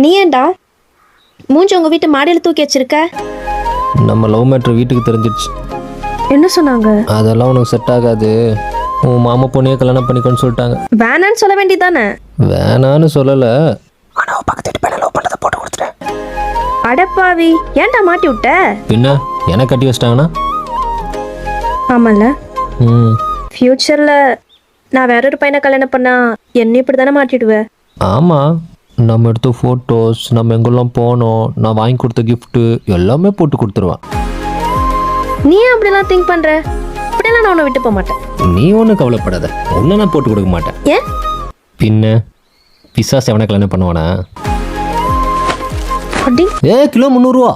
நீ ஏன்டா மூஞ்சி உங்க வீட்டு மாடியில் தூக்கி வச்சிருக்க? நம்ம லவ் மேட்ரு வீட்டுக்கு தெரிஞ்சிடுச்சு. என்ன சொன்னாங்க? அதெல்லாம் உனக்கு செட் ஆகாது, உன் மாமா பொண்ணையே கல்யாணம் பண்ணிக்கோன்னு சொல்லிட்டாங்க. வேணான்னு சொல்ல வேண்டியதானே? வேணான்னு சொல்லலை, ஆனால் பக்கத்து வீட்டு பையனை லவ் பண்ணுறதை போட்டு கொடுத்துட்டேன். அடப்பாவி, ஏன்டா மாட்டி விட்ட? பின்ன எனக்கு கட்டி வச்சிட்டாங்கன்னா? ஆமாம்ல, ம் ஃப்யூச்சரில் நான் வேற ஒரு பையனை கல்யாணம் பண்ணா என்ன இப்படி தானே மாட்டிடுவேன்? ஆமாம், நம்ம எடுத்த ஃபோட்டோஸ், நம்ம எங்கெல்லாம் போனோம், நான் வாங்கி கொடுத்த கிஃப்ட்டு எல்லாமே போட்டு கொடுத்துருவான். நீ ஏன் அப்படிலாம் திங்க் பண்ற? அப்படியெல்லாம் நான் உன்னை விட்டு போக மாட்டேன். நீ ஒன்றும் கவலைப்படாத, ஒன்றும் நான் போட்டு கொடுக்க மாட்டேன். ஏன்? பின்ன பிசாஸ் எவனை கல்யாணம் பண்ணுவானா? அப்படி கிலோ 300 ரூபா.